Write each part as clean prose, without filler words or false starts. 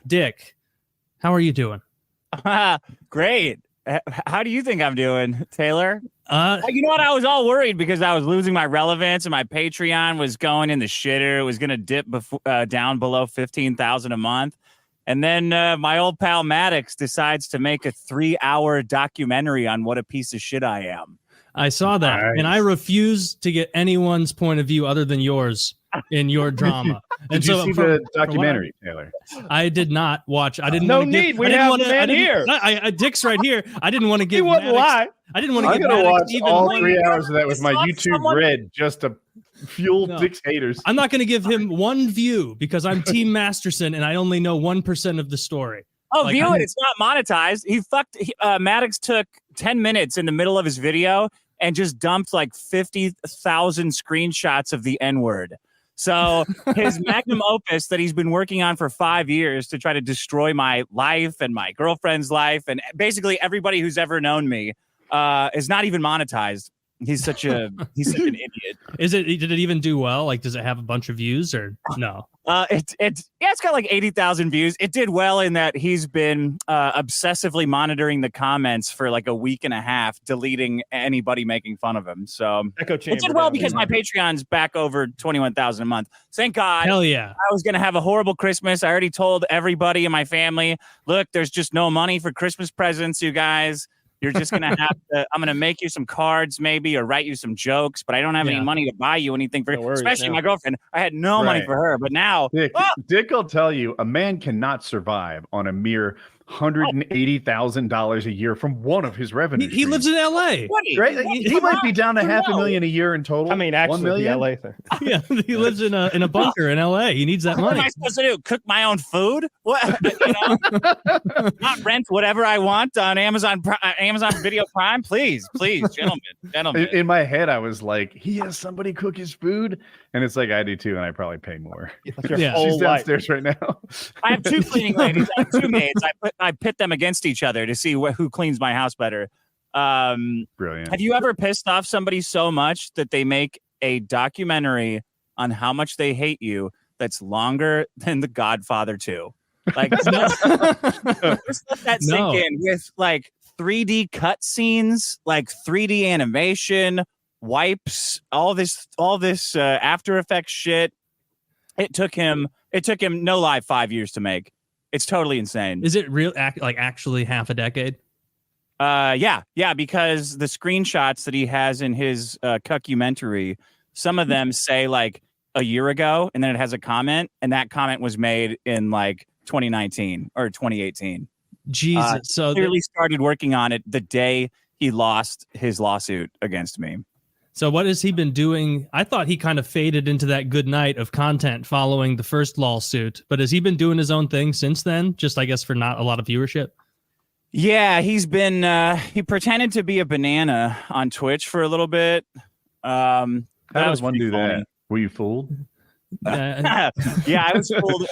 Dick, how are you doing? Great. How do you think I'm doing, Taylor? You know what? I was all worried because I was losing my relevance and my Patreon was going in the shitter. It was going to dip down below 15,000 a month. And then my old pal Maddox decides to make a 3-hour documentary on what a piece of shit I am. I saw that, and I refuse to get anyone's point of view other than yours in your drama. Did you see the documentary, Taylor? I did not watch. I didn't. No need. We have the man here. Dick's right here. I didn't want to give. He wouldn't lie. I didn't want to give. I'm gonna watch all 3 hours of that with my YouTube Red just to fuel Dick's haters. I'm not going to give him one view because I'm Team Masterson and I only know 1% of the story. Oh, view it. It's not monetized. Maddox took 10 minutes in the middle of his video and just dumped like 50,000 screenshots of the N-word. So his magnum opus that he's been working on for 5 years to try to destroy my life and my girlfriend's life and basically everybody who's ever known me is not even monetized. He's such an idiot. Did it even do well? Like, does it have a bunch of views or no? It's got like 80,000 views. It did well in that he's been obsessively monitoring the comments for like a week and a half, deleting anybody making fun of him. So it did well because my Patreon's back over 21,000 a month. Thank God. Hell yeah. I was gonna have a horrible Christmas. I already told everybody in my family, look, there's just no money for Christmas presents, you guys. You're just going to have to, I'm going to make you some cards maybe or write you some jokes, but I don't have any money to buy you anything for, especially my girlfriend. I had no money for her, but now. Dick will tell you a man cannot survive on a mere $180,000 a year from one of his revenue. He lives in LA. Right? He might be down to $500,000 a year in total. I mean, actually, the LA thing. Yeah, he lives in a bunker in LA. He needs that money. What am I supposed to do? Cook my own food? What? Not rent whatever I want on Amazon Video Prime? Please, gentlemen. In my head, I was like, he has somebody cook his food, and it's like I do too, and I probably pay more. She's downstairs right now. I have 2 cleaning ladies. I have 2 maids. I pit them against each other to see who cleans my house better. Brilliant. Have you ever pissed off somebody so much that they make a documentary on how much they hate you that's longer than The Godfather 2? Like, just let that sink in with like 3D cut scenes, like 3D animation, wipes, all this After Effects shit. It took him no lie 5 years to make. It's totally insane. Is it real? Actually, half a decade? Yeah, because the screenshots that he has in his cuckumentary, some of them say like a year ago, and then it has a comment, and that comment was made in like 2019 or 2018. Jesus, so clearly started working on it the day he lost his lawsuit against me. So what has he been doing? I thought he kind of faded into that good night of content following the first lawsuit, but has he been doing his own thing since then? Just, I guess, for not a lot of viewership. Yeah, he's been, he pretended to be a banana on Twitch for a little bit. How does one do that? Were you fooled? Yeah, I was fooled.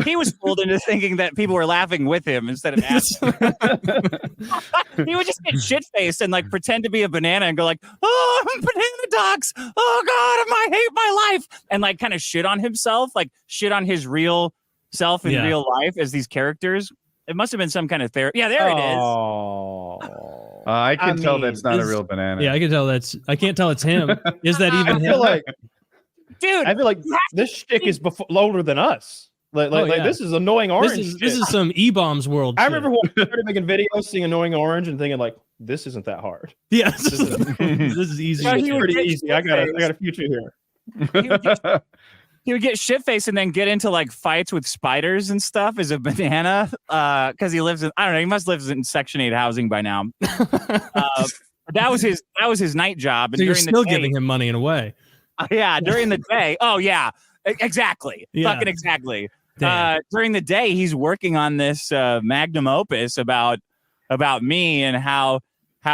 He was fooled into thinking that people were laughing with him instead of asking. He would just get shit-faced and like pretend to be a banana and go like, "Oh, I'm Banana Dox. Oh God, I hate my life," and like kind of shit on himself, like shit on his real self in real life as these characters. It must have been some kind of therapy. Yeah, there it is. I can tell that's not a real banana. Yeah, I can tell I can't tell it's him. Is that even him? Dude, I feel like this shtick is older than us. Like this is Annoying Orange. This is some E-Bombs world. I remember when we started making videos, seeing Annoying Orange, and thinking like, this isn't that hard. Yeah, this is easy. It's pretty easy. I got a future here. He would get shit-faced and then get into like fights with spiders and stuff as a banana because he lives in, I don't know, he must live in Section 8 housing by now. That was his night job. And so you're still giving him money in a way. Yeah, during the day. Oh, yeah, exactly. Yeah. Fucking exactly. During the day, he's working on this magnum opus about me and how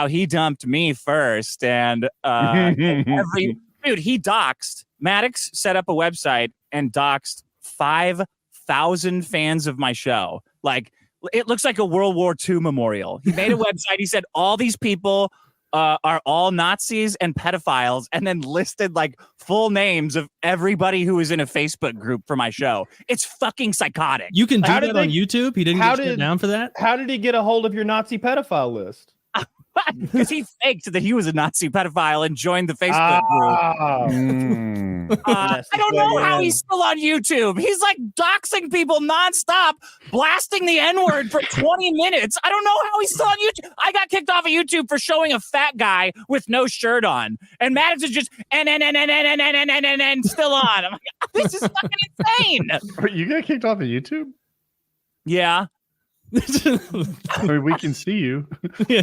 he dumped me first. And he doxed. Maddox set up a website and doxed 5,000 fans of my show. Like, it looks like a World War II memorial. He made a website. He said all these people are all Nazis and pedophiles, and then listed like full names of everybody who was in a Facebook group for my show. It's fucking psychotic. You can do that on YouTube. He didn't get shut down for that. How did he get a hold of your Nazi pedophile list? Because he faked that he was a Nazi pedophile and joined the Facebook group. I don't know how he's still on YouTube. He's like doxing people nonstop, blasting the N-word for 20 minutes. I don't know how he's still on YouTube. I got kicked off of YouTube for showing a fat guy with no shirt on. And Maddox is just and still on. I'm like, this is fucking insane. You got kicked off of YouTube? Yeah. I mean, we can see you. Yeah,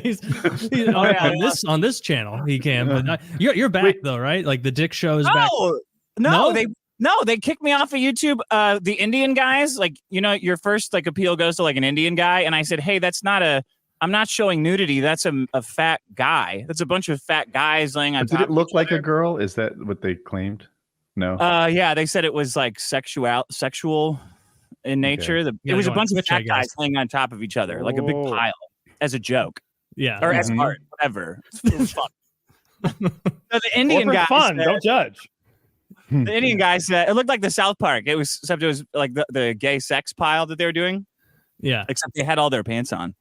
on this channel he can, but not, you're back though, right? Like the Dick Show is back. No, they kicked me off of YouTube. The Indian guys, like, you know, your first like appeal goes to like an Indian guy, and I said, hey, I'm not showing nudity. That's a fat guy. That's a bunch of fat guys laying on top. Did it look like a girl? Is that what they claimed? No. Yeah, they said it was like sexual in nature. Okay. It was a bunch of fat guys laying on top of each other, like a big pile, as a joke. Yeah, or as art, whatever. It was fun. So the Indian guy, don't judge. The Indian guy said it looked like the South Park. Except it was like the gay sex pile that they were doing. Yeah, except they had all their pants on.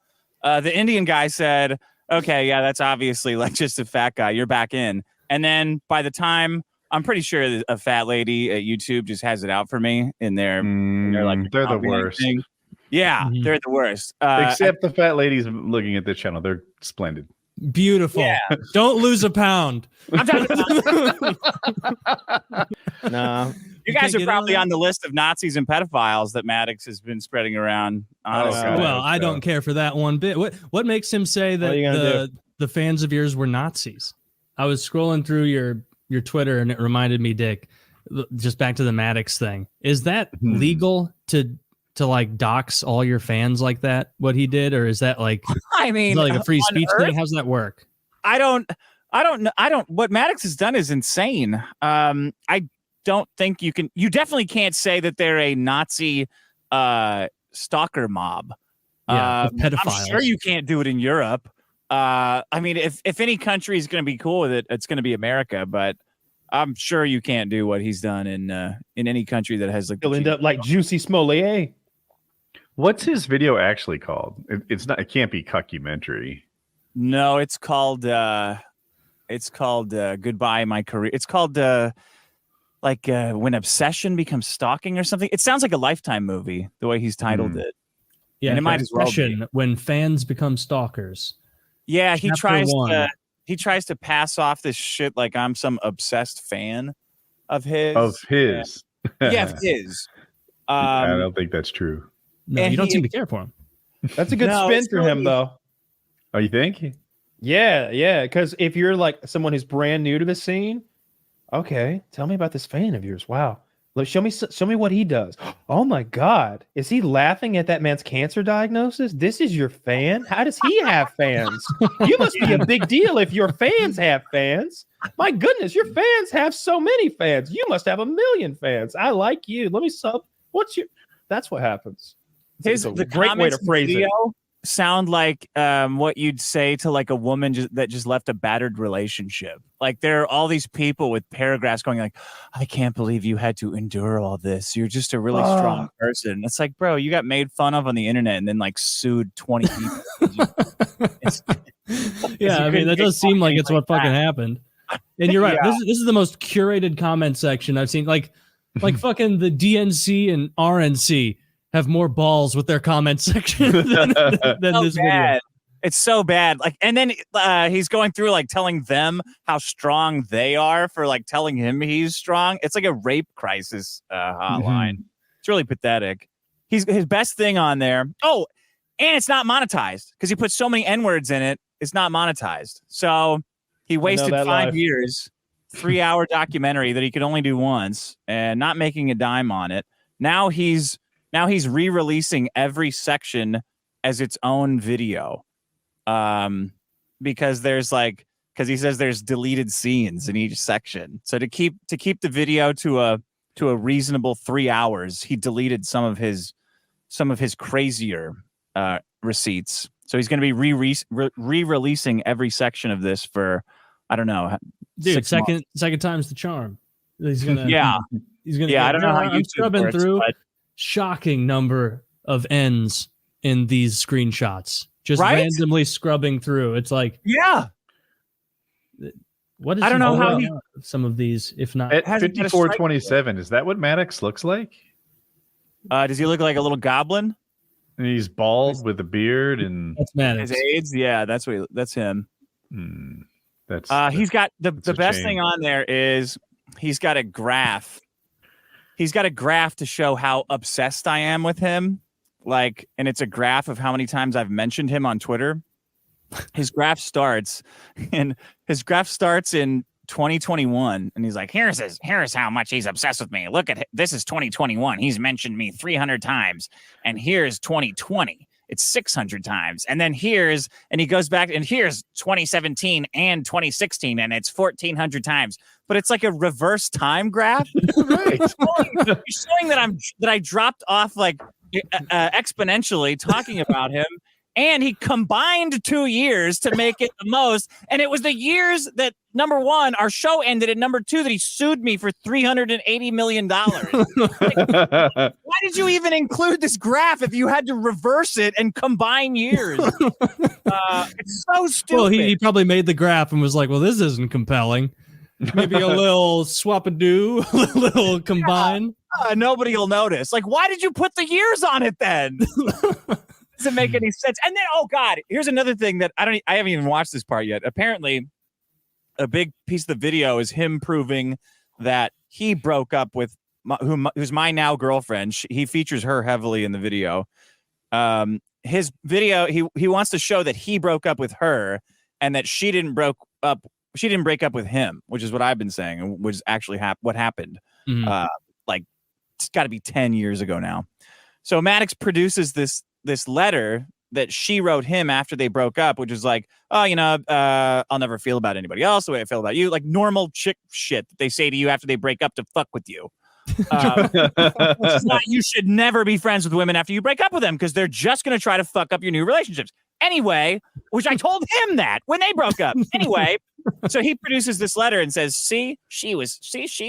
The Indian guy said, "Okay, yeah, that's obviously like just a fat guy. You're back in." And then by the time, I'm pretty sure that a fat lady at YouTube just has it out for me in their like they're the worst. Thing. Yeah, they're the worst. Except the fat ladies looking at this channel, they're splendid. Beautiful. Yeah. Don't lose a pound. I'm talking about. No. You guys are probably on the list of Nazis and pedophiles that Maddox has been spreading around. Honestly. Well, I don't care for that one bit. What makes him say that the fans of yours were Nazis? I was scrolling through your Twitter and it reminded me, Dick, just back to the Maddox thing. Is that legal to like dox all your fans like that, what he did? Or is that like, I mean, like a free speech thing? How's that work? I don't know. What Maddox has done is insane. I don't think you definitely can't say that they're a Nazi stalker mob. Yeah, pedophiles. I'm sure you can't do it in Europe. I mean, if any country is going to be cool with it, it's going to be America, but I'm sure you can't do what he's done in any country that has like. He'll end up like Juicy Smollett. What's his video actually called? It's not. It can't be Cuckumentary. No, it's called Goodbye My Career. It's called When Obsession Becomes Stalking or something. It sounds like a Lifetime movie the way he's titled it. Yeah, and it might as well be. When fans become stalkers. Yeah, he tries to pass off this shit like I'm some obsessed fan of his. Yeah, of his. I don't think that's true. No, you don't seem to care for him. That's a good spin for him, though. Oh, you think? Yeah. Because if you're like someone who's brand new to the scene, okay, tell me about this fan of yours. Wow. Look, show me what he does. Oh my God. Is he laughing at that man's cancer diagnosis? This is your fan? How does he have fans? You must be a big deal if your fans have fans. My goodness, your fans have so many fans. You must have 1 million fans. I like you. Let me sub. That's what happens. The great way to phrase it. Sound like what you'd say to like a woman that just left a battered relationship. Like there are all these people with paragraphs going like, I can't believe you had to endure all this. You're just a really strong person. It's like, bro, you got made fun of on the internet and then like sued 20 people. Yeah, I mean, that does seem like it's what fucking happened. And you're right. Yeah. This is the most curated comment section I've seen. Like fucking the DNC and RNC have more balls with their comment section than this video. It's so bad. Like, and then he's going through like telling them how strong they are for like telling him he's strong. It's like a rape crisis hotline. It's really pathetic. His best thing on there. Oh, and it's not monetized because he put so many N-words in it. It's not monetized. So he wasted 5 years, 3-hour documentary that he could only do once and not making a dime on it. Now he's re-releasing every section as its own video. Because he says there's deleted scenes in each section. So to keep the video to a reasonable 3 hours, he deleted some of his crazier receipts. So he's going to be re-releasing every section of this for, I don't know, dude. Second time's the charm. He's gonna He's gonna. I don't know how I'm scrubbing works, through. but... Shocking number of N's in these screenshots. Just randomly scrubbing through. It's like what is I don't know how he some of these, if not at 5427. Is that what Maddox looks like? Does he look like a little goblin? And he's bald with a beard and that's Maddox. His AIDS, that's him. He's got the best thing on there is he's got a graph. He's got a graph to show how obsessed I am with him. Like, and it's a graph of how many times I've mentioned him on Twitter. His graph starts in 2021, and he's like, here's how much he's obsessed with me. Look at this is 2021. He's mentioned me 300 times, and here's 2020. It's 600 times, and then and he goes back, and here's 2017 and 2016, and it's 1,400 times. But it's like a reverse time graph. Right. showing that I dropped off like exponentially talking about him. And he combined 2 years to make it the most. And it was the years that, number one, our show ended, and number two, that he sued me for $380 million. Why did you even include this graph if you had to reverse it and combine years? It's so stupid. Well, he probably made the graph and was like, well, this isn't compelling. Maybe a little swap and do, a little combine. Nobody will notice. Like, why did you put the years on it then? Doesn't make any sense. And then, oh God, here's another thing that I haven't even watched this part yet. Apparently, a big piece of the video is him proving that he broke up with who's my now girlfriend. He features her heavily in the video. His video, he wants to show that he broke up with her and that she didn't break up with him, which is what I've been saying, and which is actually what happened. Mm-hmm. Like, it's got to be 10 years ago now. So Maddox produces this letter that she wrote him after they broke up, which is like, oh, I'll never feel about anybody else the way I feel about you. Like normal chick shit that they say to you after they break up to fuck with you. You should never be friends with women after you break up with them because they're just going to try to fuck up your new relationships. Anyway, which I told him that when they broke up. Anyway, so he produces this letter and says, she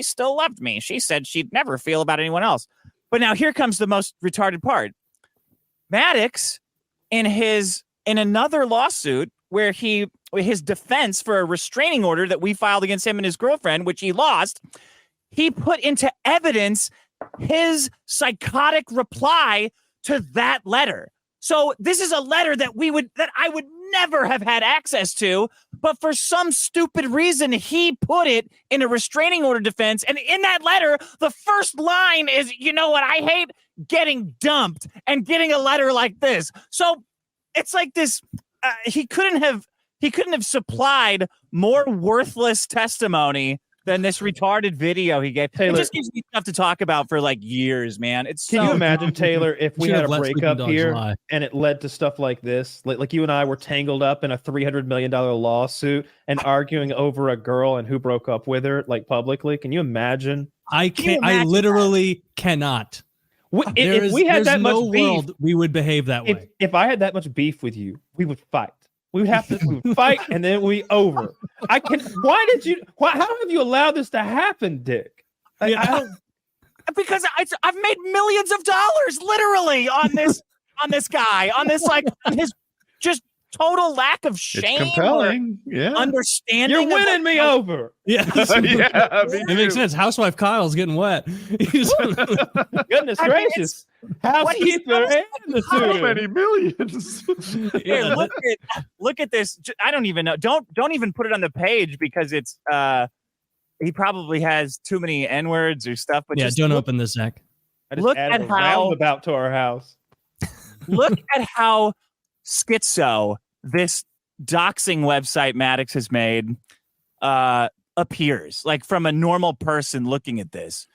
still loved me. She said she'd never feel about anyone else. But now here comes the most retarded part. Maddox, in another lawsuit where his defense for a restraining order that we filed against him and his girlfriend, which he lost, he put into evidence his psychotic reply to that letter. So this is a letter that I would never have had access to, but for some stupid reason, he put it in a restraining order defense. And in that letter, the first line is, you know what I hate? Getting dumped and getting a letter like this. So it's like this. He couldn't have supplied more worthless testimony than this retarded video he gave. Taylor, it just gives me stuff to talk about for like years, man. Can you imagine, Taylor, if we had a breakup here and it led to stuff like this? Like you and I were tangled up in a $300 million lawsuit and arguing over a girl and who broke up with her, like publicly. Can you imagine? I can't. I literally cannot. If we had that much beef, we would behave that way. If I had that much beef with you, we would fight. We would fight, and then we over. How have you allowed this to happen, Dick? Because I've made millions of dollars literally on this guy, on his just total lack of shame. It's compelling. Yeah. Understanding. You're winning me over. Yeah. It makes sense. Housewife Kyle's getting wet. Goodness gracious. Housekeeper and how many millions? Here, look at this. I don't even know. Don't even put it on the page because it's he probably has too many N-words or stuff. But yeah, don't open this, Zach. Look at how roundabout to our house. Look at how schizo this doxing website Maddox has made appears like from a normal person looking at this.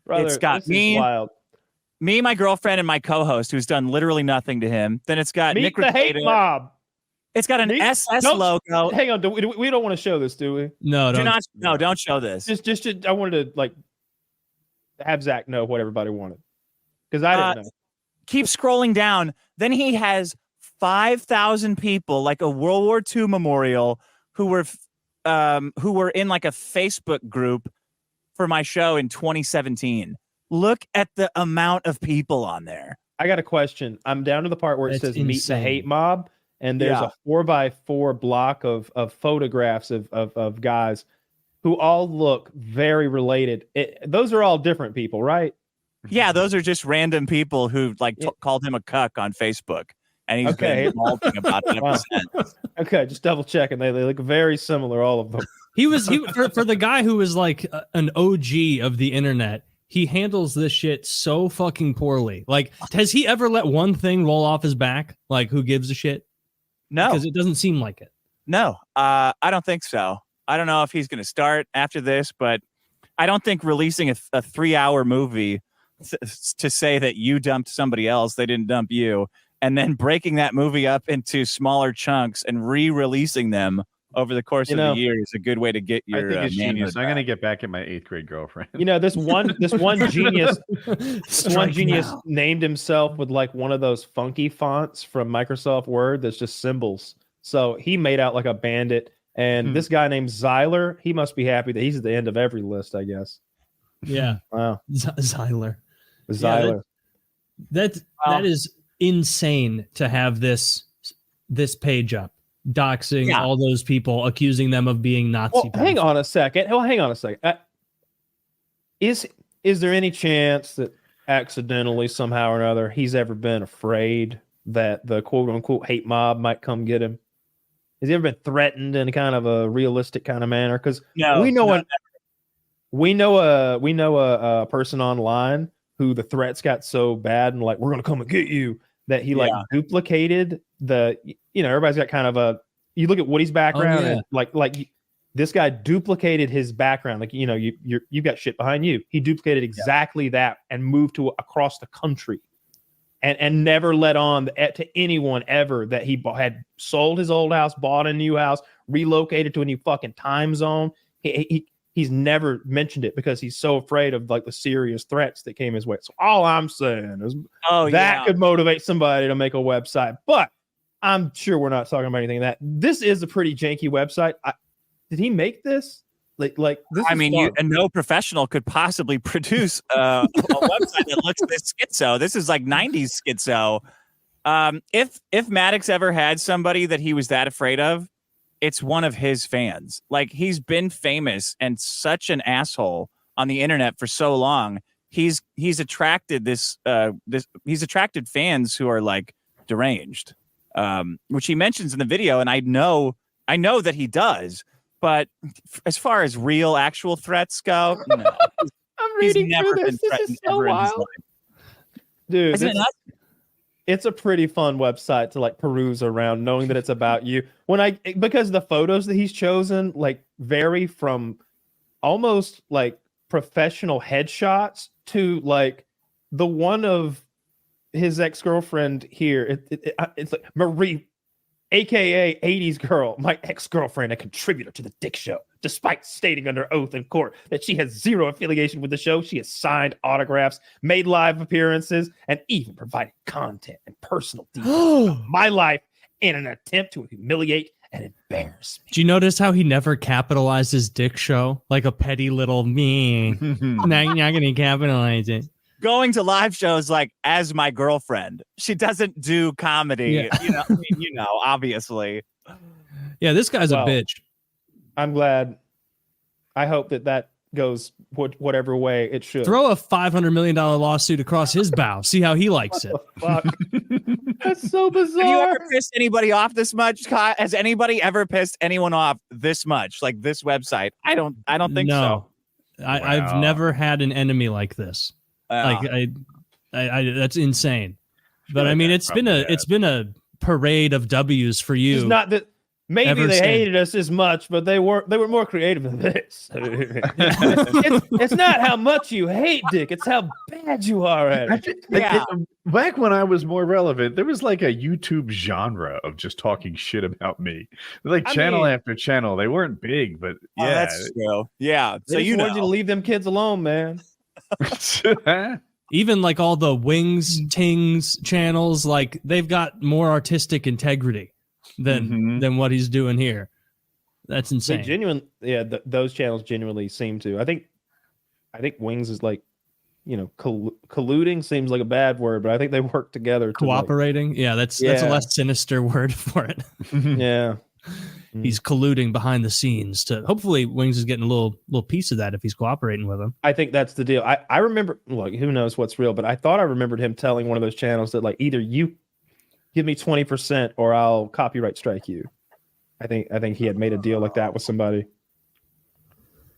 Brother, it's got me, my girlfriend, and my co-host who's done literally nothing to him. Then it's got Nick the hate mob. It's got an SS logo. Hang on, we don't want to show this, do we? No, don't show this. Just I wanted to have Zach know what everybody wanted because I didn't know. Keep scrolling down. Then he has 5,000 people, like a World War II memorial, who were in like a Facebook group for my show in 2017. Look at the amount of people on there. I got a question. I'm down to the part where it says insane. Meet the Hate Mob, and there's a 4x4 block of photographs of guys who all look very related. Those are all different people, right? Yeah, those are just random people who called him a cuck on Facebook, and he's been molting about it ever since. Okay, just double checking. They look very similar, all of them. He for the guy who was like an OG of the internet. He handles this shit so fucking poorly. Like, has he ever let one thing roll off his back? Like, who gives a shit? No, because it doesn't seem like it. No, I don't think so. I don't know if he's going to start after this, but I don't think releasing a 3-hour movie to say that you dumped somebody else, they didn't dump you, and then breaking that movie up into smaller chunks and re-releasing them over the course of the year is a good way to get your. I think it's genius. I'm going to get back at my 8th grade girlfriend. This one genius, named himself with like one of those funky fonts from Microsoft Word that's just symbols. So he made out like a bandit. And this guy named Zyler, he must be happy that he's at the end of every list, I guess. Yeah. Wow. Zyler. Yeah, that is insane to have this page up. Doxing all those people, accusing them of being Nazi. Hang on a second. Is there any chance that accidentally, somehow or another, he's ever been afraid that the quote unquote hate mob might come get him? Has he ever been threatened in kind of a realistic kind of manner? Because we know a person online who the threats got so bad and like, we're gonna come and get you, that he duplicated everybody's got kind of you look at Woody's background and like this guy duplicated his background. Like, you've got shit behind you. He duplicated exactly that and moved across the country and never let on to anyone ever that he had sold his old house, bought a new house, relocated to a new fucking time zone. He's never mentioned it because he's so afraid of like the serious threats that came his way. So all I'm saying is that could motivate somebody to make a website, but I'm sure we're not talking about anything that this is a pretty janky website. Did he make this? Like this? I mean, no professional could possibly produce a website that looks this schizo. This is like 90s schizo. If Maddox ever had somebody that he was that afraid of, it's one of his fans. Like, he's been famous and such an asshole on the internet for so long. He's attracted he's attracted fans who are like deranged, which he mentions in the video, and I know that he does. But as far as real, actual threats go, no. I'm reading through this. This is so wild, dude. It's a pretty fun website to like peruse around, knowing that it's about you. Because the photos that he's chosen like vary from almost like professional headshots to like the one of his ex-girlfriend here. It's like Marie, aka 80s girl, my ex-girlfriend, a contributor to the Dick Show. Despite stating under oath in court that she has zero affiliation with the show, she has signed autographs, made live appearances, and even provided content and personal details of my life in an attempt to humiliate and embarrass me. Do you notice how he never capitalized his Dick Show? Like a petty little me. Not gonna capitalize it. Going to live shows like as my girlfriend. She doesn't do comedy, obviously. Yeah, this guy's a bitch. I'm glad. I hope that goes whatever way it should. Throw a $500 million lawsuit across his bow. See how he likes it. Fuck. That's so bizarre. Have you ever pissed anybody off this much, Kyle? Has anybody ever pissed anyone off this much? Like this website? I don't think so. I've never had an enemy like this. Like that's insane. But I mean, it's been a parade of W's for you. It's not that maybe they hated us as much, but they were more creative than this. it's not how much you hate Dick, it's how bad you are at it. Back when I was more relevant, there was like a YouTube genre of just talking shit about me. Like channel after channel. They weren't big, but that's true. Yeah. So you wanted you to leave them kids alone, man. even like all the Wings Tings channels, like they've got more artistic integrity than what he's doing here. That's insane. Those channels genuinely seem to. I think Wings is like, colluding seems like a bad word, but I think they work together. Cooperating, that's a less sinister word for it. Yeah. He's colluding behind the scenes to hopefully Wings is getting a little piece of that if he's cooperating with him. I think that's the deal. I remember, look, who knows what's real, but I thought I remembered him telling one of those channels that like either you give me 20% or I'll copyright strike you. I think he had made a deal like that with somebody.